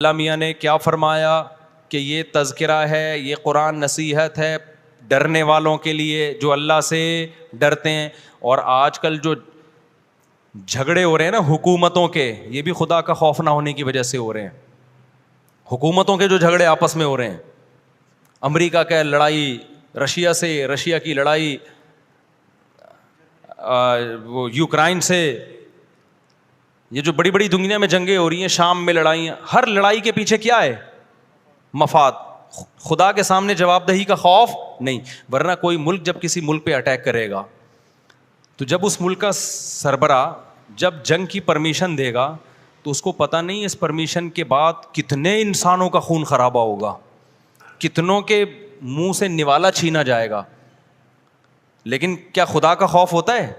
اللہ میاں نے کیا فرمایا کہ یہ تذکرہ ہے, یہ قرآن نصیحت ہے ڈرنے والوں کے لیے جو اللہ سے ڈرتے ہیں. اور آج کل جو جھگڑے ہو رہے ہیں نا حکومتوں کے, یہ بھی خدا کا خوف نہ ہونے کی وجہ سے ہو رہے ہیں. حکومتوں کے جو جھگڑے آپس میں ہو رہے ہیں, امریکہ کا لڑائی رشیا سے, رشیا کی لڑائی وہ یوکرائن سے, یہ جو بڑی بڑی دنیا میں جنگیں ہو رہی ہیں, شام میں لڑائیاں, ہر لڑائی کے پیچھے کیا ہے؟ مفاد. خدا کے سامنے جواب دہی کا خوف نہیں. ورنہ کوئی ملک جب کسی ملک پہ اٹیک کرے گا تو جب اس ملک کا سربراہ جب جنگ کی پرمیشن دے گا تو اس کو پتہ نہیں اس پرمیشن کے بعد کتنے انسانوں کا خون خرابہ ہوگا, کتنوں کے منہ سے نوالا چھینا جائے گا. لیکن کیا خدا کا خوف ہوتا ہے؟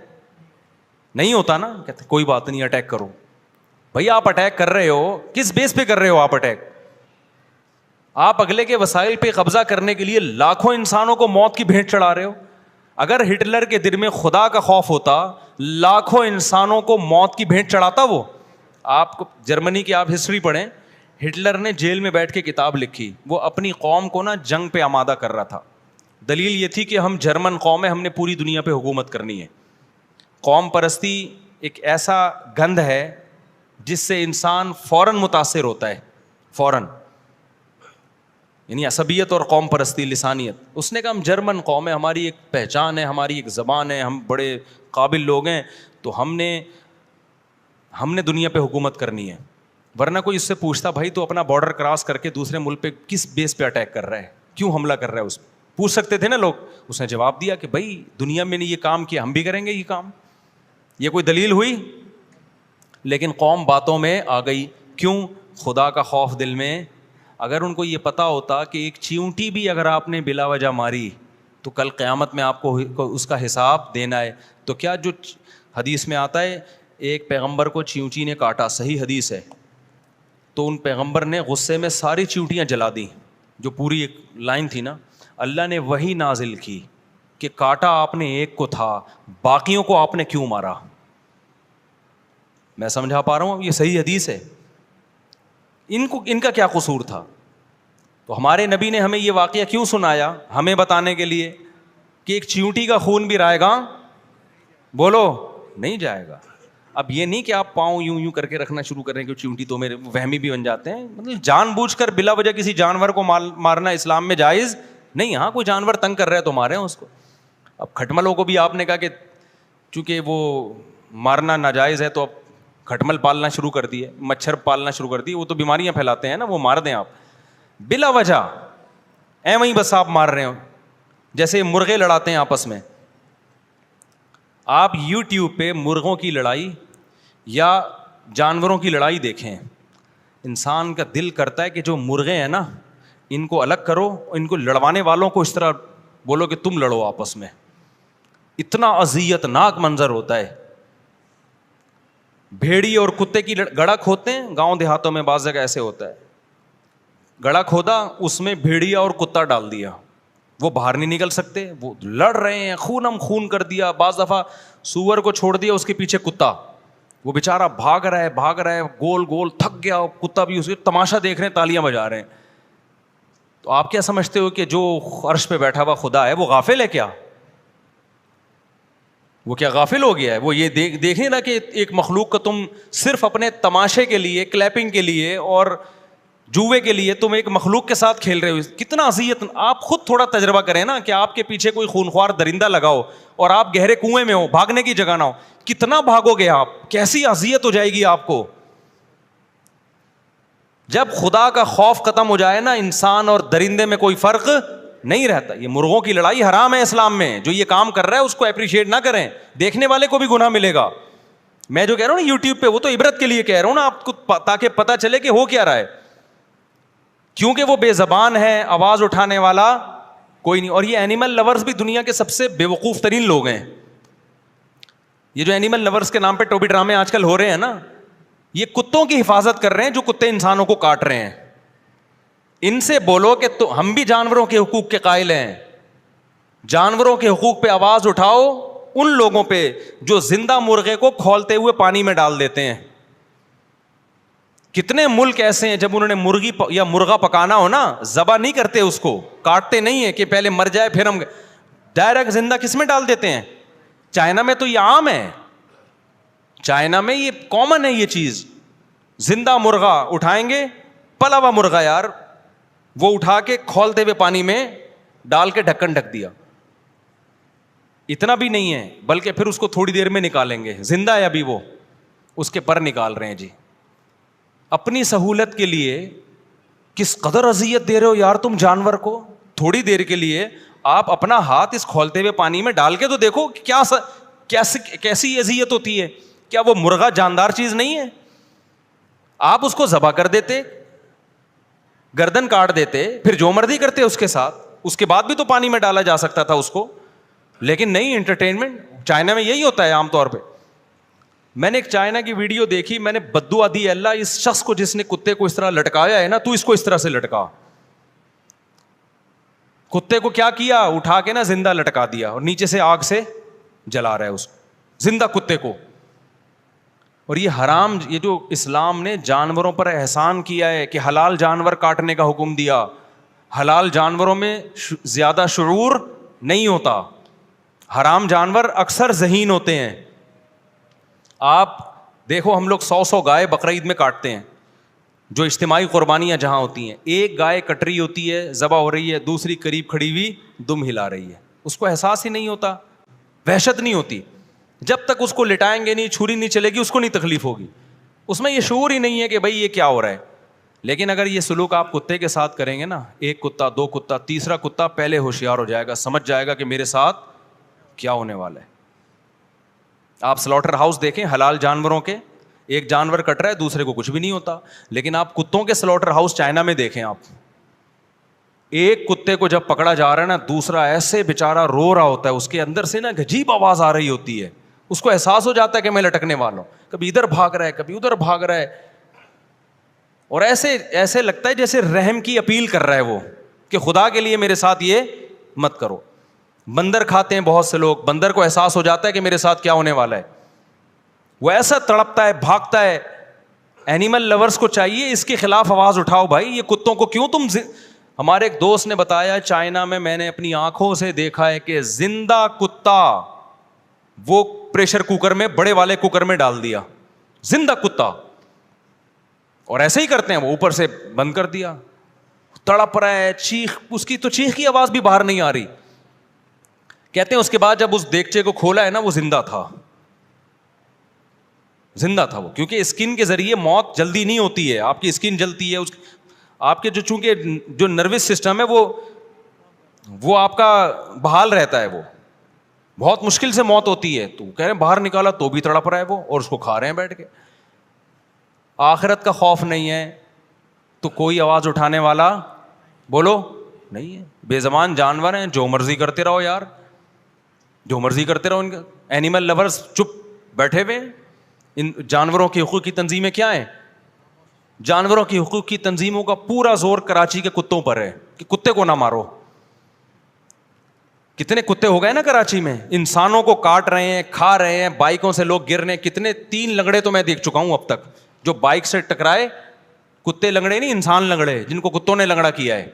نہیں ہوتا نا. کہتے کوئی بات نہیں, اٹیک کرو. بھائی آپ اٹیک کر رہے ہو, کس بیس پہ کر رہے ہو آپ اٹیک؟ آپ اگلے کے وسائل پہ قبضہ کرنے کے لیے لاکھوں انسانوں کو موت کی بھیٹ چڑھا رہے ہو. اگر ہٹلر کے دل میں خدا کا خوف ہوتا, لاکھوں انسانوں کو موت کی بھیٹ چڑھاتا وہ. آپ کو جرمنی کی آپ ہسٹری پڑھیں, ہٹلر نے جیل میں بیٹھ کے کتاب لکھی, وہ اپنی قوم کو نا جنگ پہ آمادہ کر رہا تھا. دلیل یہ تھی کہ ہم جرمن قوم ہے, ہم نے پوری دنیا پہ حکومت کرنی ہے. قوم پرستی ایک ایسا گند ہے جس سے انسان فوراً متاثر ہوتا ہے, فوراً. یعنی عصبیت اور قوم پرستی, لسانیت. اس نے کہا ہم جرمن قوم ہے, ہماری ایک پہچان ہے, ہماری ایک زبان ہے, ہم بڑے قابل لوگ ہیں, تو ہم نے دنیا پہ حکومت کرنی ہے. ورنہ کوئی اس سے پوچھتا بھائی تو اپنا بارڈر کراس کر کے دوسرے ملک پہ کس بیس پہ اٹیک کر رہا ہے, کیوں حملہ کر رہا ہے, اس پوچھ سکتے تھے نا لوگ. اس نے جواب دیا کہ بھائی دنیا میں نے یہ کام کیا, ہم بھی کریں گے یہ کام. یہ کوئی دلیل ہوئی؟ لیکن قوم باتوں میں آ گئی. کیوں؟ خدا کا خوف دل میں. اگر ان کو یہ پتا ہوتا کہ ایک چیونٹی بھی اگر آپ نے بلا وجہ ماری تو کل قیامت میں آپ کو اس کا حساب دینا ہے. تو کیا جو حدیث میں آتا ہے ایک پیغمبر کو چیونٹی نے کاٹا, صحیح حدیث ہے, تو ان پیغمبر نے غصے میں ساری چیونٹیاں جلا دیں, جو پوری ایک لائن تھی نا. اللہ نے وہی نازل کی کہ کاٹا آپ نے ایک کو تھا, باقیوں کو آپ نے کیوں مارا. میں سمجھا پا رہا ہوں؟ یہ صحیح حدیث ہے. ان کا کیا قصور تھا؟ تو ہمارے نبی نے ہمیں یہ واقعہ کیوں سنایا؟ ہمیں بتانے کے لیے کہ ایک چیونٹی کا خون بھی رائے گا, بولو, نہیں جائے گا. اب یہ نہیں کہ آپ پاؤں یوں کر کے رکھنا شروع کریں کہ چیونٹی تو میرے وہمی بھی بن جاتے ہیں. مطلب جان بوجھ کر بلا وجہ کسی جانور کو مارنا اسلام میں جائز نہیں. ہاں کوئی جانور تنگ کر رہا ہے تو ماریں اس کو. اب کھٹملوں کو بھی آپ نے کہا کہ چونکہ وہ مارنا ناجائز ہے تو اب کھٹمل پالنا شروع کر دیے, مچھر پالنا شروع کر دیے. وہ تو بیماریاں پھیلاتے ہیں نا, وہ مار دیں آپ بلا وجہ. وہیں بس آپ مار رہے ہو, جیسے مرغے لڑاتے ہیں آپس میں. آپ یوٹیوب پہ مرغوں کی لڑائی یا جانوروں کی لڑائی دیکھیں, انسان کا دل کرتا ہے کہ جو مرغے ہیں نا ان کو الگ کرو, ان کو لڑوانے والوں کو اس طرح بولو کہ تم لڑو آپس میں. اتنا اذیت ناک منظر ہوتا ہے. بھیڑی اور کتے کی گڑا کھودتے ہیں, گاؤں دیہاتوں میں بعض جگہ ایسے ہوتا ہے. گڑا کھودا, اس میں بھیڑیا اور کتا ڈال دیا, وہ باہر نہیں نکل سکتے, وہ لڑ رہے ہیں, خونم خون کر دیا. بعض دفعہ سور کو چھوڑ دیا, اس کے پیچھے کتا, وہ بیچارہ بھاگ رہا ہے گول گول, تھک گیا, کتا بھی اس کے تماشا دیکھ رہے ہیں, تالیاں بجا رہے ہیں. تو آپ کیا سمجھتے ہو کہ جو عرش پہ بیٹھا ہوا خدا ہے وہ غافل ہے کیا؟ وہ کیا غافل ہو گیا ہے؟ وہ یہ دیکھیں نا کہ ایک مخلوق کو تم صرف اپنے تماشے کے لیے, کلیپنگ کے لیے اور جوے کے لیے تم ایک مخلوق کے ساتھ کھیل رہے ہو. کتنا اذیت. آپ خود تھوڑا تجربہ کریں نا کہ آپ کے پیچھے کوئی خونخوار درندہ لگاؤ اور آپ گہرے کنویں میں ہو, بھاگنے کی جگہ نہ ہو, کتنا بھاگو گے آپ, کیسی اذیت ہو جائے گی آپ کو. جب خدا کا خوف ختم ہو جائے نا, انسان اور درندے میں کوئی فرق نہیں رہتا. یہ مرغوں کی لڑائی حرام ہے اسلام میں. جو یہ کام کر رہا ہے اس کو اپریشیٹ نہ کریں, دیکھنے والے کو بھی گناہ ملے گا. میں جو کہہ رہا ہوں نا یوٹیوب پہ, وہ تو عبرت کے لیے کہہ رہا ہوں نا آپ کو, تاکہ پتہ چلے کہ ہو کیا رہا ہے. کیونکہ وہ بے زبان ہے, آواز اٹھانے والا کوئی نہیں. اور یہ اینیمل لورز بھی دنیا کے سب سے بے وقوف ترین لوگ ہیں. یہ جو اینیمل لورز کے نام پہ ٹوپی ڈرامے آج کل ہو رہے ہیں نا, یہ کتوں کی حفاظت کر رہے ہیں جو کتے انسانوں کو کاٹ رہے ہیں. ان سے بولو کہ تو ہم بھی جانوروں کے حقوق کے قائل ہیں, جانوروں کے حقوق پہ آواز اٹھاؤ ان لوگوں پہ جو زندہ مرغے کو کھولتے ہوئے پانی میں ڈال دیتے ہیں. کتنے ملک ایسے ہیں جب انہوں نے مرغی یا مرغا پکانا ہو نا، ذبح نہیں کرتے اس کو، کاٹتے نہیں ہیں کہ پہلے مر جائے پھر ہم ڈائریکٹ زندہ کس میں ڈال دیتے ہیں. چائنا میں تو یہ عام ہے، چائنا میں یہ کامن ہے یہ چیز. زندہ مرغا اٹھائیں گے، پلا ہوا مرغا یار، وہ اٹھا کے کھولتے ہوئے پانی میں ڈال کے ڈھکن ڈھک دیا. اتنا بھی نہیں ہے، بلکہ پھر اس کو تھوڑی دیر میں نکالیں گے، زندہ ہے ابھی وہ، اس کے پر نکال رہے ہیں جی. اپنی سہولت کے لیے کس قدر اذیت دے رہے ہو یار تم جانور کو. تھوڑی دیر کے لیے آپ اپنا ہاتھ اس کھولتے ہوئے پانی میں ڈال کے تو دیکھو کیا کیسی اذیت ہوتی ہے. کیا وہ مرغا جاندار چیز نہیں ہے؟ آپ اس کو ذبح کر دیتے، گردن کاٹ دیتے، پھر جو مرضی کرتے اس کے ساتھ. اس کے بعد بھی تو پانی میں ڈالا جا سکتا تھا اس کو، لیکن نہیں. انٹرٹینمنٹ چائنا میں یہی ہوتا ہے عام طور پہ. میں نے ایک چائنا کی ویڈیو دیکھی، میں نے بددعا دی، اللہ اس شخص کو جس نے کتے کو اس طرح لٹکایا ہے نا، تو اس کو اس طرح سے لٹکا. کتے کو کیا کیا؟ اٹھا کے نا زندہ لٹکا دیا اور نیچے سے آگ سے جلا رہا ہے اس کو، زندہ کتے کو. اور یہ حرام، یہ جو اسلام نے جانوروں پر احسان کیا ہے کہ حلال جانور کاٹنے کا حکم دیا. حلال جانوروں میں زیادہ شعور نہیں ہوتا، حرام جانور اکثر ذہین ہوتے ہیں. آپ دیکھو ہم لوگ 100 گائے بقرعید میں کاٹتے ہیں، جو اجتماعی قربانیاں جہاں ہوتی ہیں، ایک گائے کٹ رہی ہوتی ہے، ذبح ہو رہی ہے، دوسری قریب کھڑی ہوئی دم ہلا رہی ہے. اس کو احساس ہی نہیں ہوتا، وحشت نہیں ہوتی. جب تک اس کو لٹائیں گے نہیں، چھری نہیں چلے گی، اس کو نہیں تکلیف ہوگی. اس میں یہ شعور ہی نہیں ہے کہ بھائی یہ کیا ہو رہا ہے. لیکن اگر یہ سلوک آپ کتے کے ساتھ کریں گے نا، ایک کتا، دو کتا، تیسرا کتا پہلے ہوشیار ہو جائے گا، سمجھ جائے گا کہ میرے ساتھ کیا ہونے والا ہے. آپ سلاٹر ہاؤس دیکھیں حلال جانوروں کے، ایک جانور کٹ رہا ہے دوسرے کو کچھ بھی نہیں ہوتا. لیکن آپ کتوں کے سلاٹر ہاؤس چائنا میں دیکھیں، آپ ایک کتے کو جب پکڑا جا رہا ہے نا، دوسرا ایسے بےچارا رو رہا ہوتا ہے، اس کے اندر سے نا عجیب آواز آ رہی ہوتی ہے، اس کو احساس ہو جاتا ہے کہ میں لٹکنے والا ہوں. کبھی ادھر بھاگ رہا ہے، کبھی ادھر بھاگ رہا ہے، اور ایسے لگتا ہے جیسے رحم کی اپیل کر رہا ہے وہ، کہ خدا کے لیے میرے ساتھ یہ مت کرو. بندر کھاتے ہیں بہت سے لوگ، بندر کو احساس ہو جاتا ہے کہ میرے ساتھ کیا ہونے والا ہے، وہ ایسا تڑپتا ہے، بھاگتا ہے. اینیمل لورز کو چاہیے اس کے خلاف آواز اٹھاؤ بھائی، یہ کتوں کو کیوں تم ہمارے ایک دوست نے بتایا چائنا میں نے اپنی آنکھوں سے دیکھا ہے کہ زندہ کتا وہ پریشر کوکر میں، بڑے والے کوکر میں ڈال دیا، زندہ کتا، اور ایسے ہی کرتے ہیں، وہ اوپر سے بند کر دیا، تڑپ رہا ہے، چیخ، اس کی تو چیخ کی آواز بھی باہر نہیں آ رہی. کہتے ہیں اس کے بعد جب اس دیگچے کو کھولا ہے نا، وہ زندہ تھا، زندہ تھا وہ. کیونکہ اسکن کے ذریعے موت جلدی نہیں ہوتی ہے، آپ کی اسکن جلتی ہے، آپ کے چونکہ جو نروس سسٹم ہے وہ آپ کا بحال رہتا ہے، وہ بہت مشکل سے موت ہوتی ہے. تو کہہ رہے ہیں باہر نکالا تو بھی تڑپ رہا ہے وہ، اور اس کو کھا رہے ہیں بیٹھ کے. آخرت کا خوف نہیں ہے تو کوئی آواز اٹھانے والا بولو نہیں ہے. بے زبان جانور ہیں، جو مرضی کرتے رہو یار، جو مرضی کرتے رہو. ان کا اینیمل لورز چپ بیٹھے ہوئے. ان جانوروں کے حقوق کی تنظیمیں کیا ہیں؟ جانوروں کی حقوق کی تنظیموں کا پورا زور کراچی کے کتوں پر ہے کہ کتے کو نہ مارو. کتنے کتے ہو گئے نا کراچی میں، انسانوں کو کاٹ رہے ہیں، کھا رہے ہیں، بائکوں سے لوگ گر رہے ہیں. کتنے 3 لنگڑے تو میں دیکھ چکا ہوں اب تک جو بائک سے ٹکرائے. کتے لنگڑے نہیں، انسان لنگڑے جن کو کتوں نے لنگڑا کیا ہے.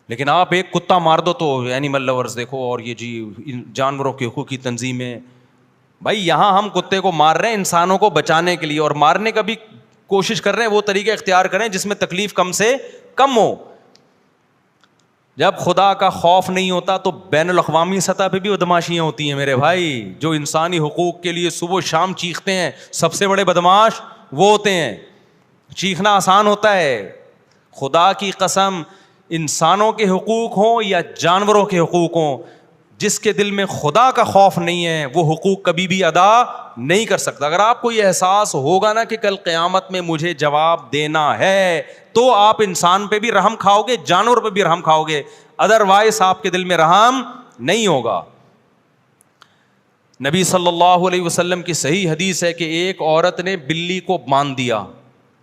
لیکن آپ ایک کتا مار دو تو اینیمل لورز دیکھو، اور یہ جی جانوروں کے حقوق کی تنظیمیں. بھائی یہاں ہم کتے کو مار رہے ہیں انسانوں کو بچانے کے لیے، اور مارنے کا بھی کوشش کر رہے ہیں وہ طریقہ اختیار کریں جس میں تکلیف کم سے کم ہو. جب خدا کا خوف نہیں ہوتا تو بین الاقوامی سطح پہ بھی بدماشیاں ہوتی ہیں میرے بھائی. جو انسانی حقوق کے لیے صبح و شام چیختے ہیں، سب سے بڑے بدماش وہ ہوتے ہیں. چیخنا آسان ہوتا ہے، خدا کی قسم انسانوں کے حقوق ہوں یا جانوروں کے حقوق ہوں، جس کے دل میں خدا کا خوف نہیں ہے وہ حقوق کبھی بھی ادا نہیں کر سکتا. اگر آپ کو یہ احساس ہوگا نا کہ کل قیامت میں مجھے جواب دینا ہے، تو آپ انسان پہ بھی رحم کھاؤ گے، جانور پہ بھی رحم کھاؤ گے. ادروائز آپ کے دل میں رحم نہیں ہوگا. نبی صلی اللہ علیہ وسلم کی صحیح حدیث ہے کہ ایک عورت نے بلی کو باندھ دیا.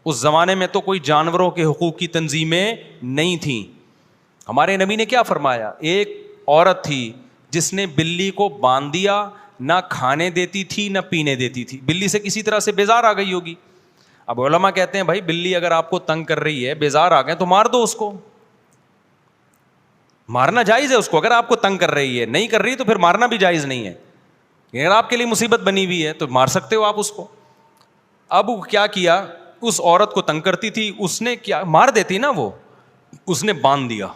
اس زمانے میں تو کوئی جانوروں کے حقوق کی تنظیمیں نہیں تھیں. ہمارے نبی نے کیا فرمایا؟ ایک عورت تھی جس نے بلی کو باندھ دیا، نہ کھانے دیتی تھی نہ پینے دیتی تھی. بلی سے کسی طرح سے بیزار آ گئی ہوگی. اب علماء کہتے ہیں بھائی بلی اگر آپ کو تنگ کر رہی ہے, بیزار آ گئے, تو مار دو اس کو, مارنا جائز ہے اس کو. اگر آپ کو تنگ کر رہی ہے, نہیں کر رہی تو پھر مارنا بھی جائز نہیں ہے. اگر آپ کے لیے مصیبت بنی ہوئی ہے تو مار سکتے ہو آپ اس کو. اب کیا کیا, اس عورت کو تنگ کرتی تھی, اس نے کیا, مار دیتی نا وہ, اس نے باندھ دیا.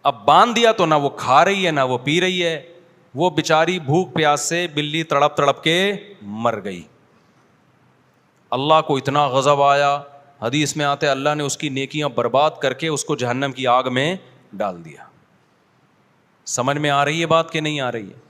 اب باندھ دیا تو نہ وہ کھا رہی ہے نہ وہ پی رہی ہے, وہ بیچاری بھوک پیاس سے بلی تڑپ تڑپ کے مر گئی. اللہ کو اتنا غضب آیا, حدیث میں آتے اللہ نے اس کی نیکیاں برباد کر کے اس کو جہنم کی آگ میں ڈال دیا. سمجھ میں آ رہی ہے بات کہ نہیں آ رہی ہے؟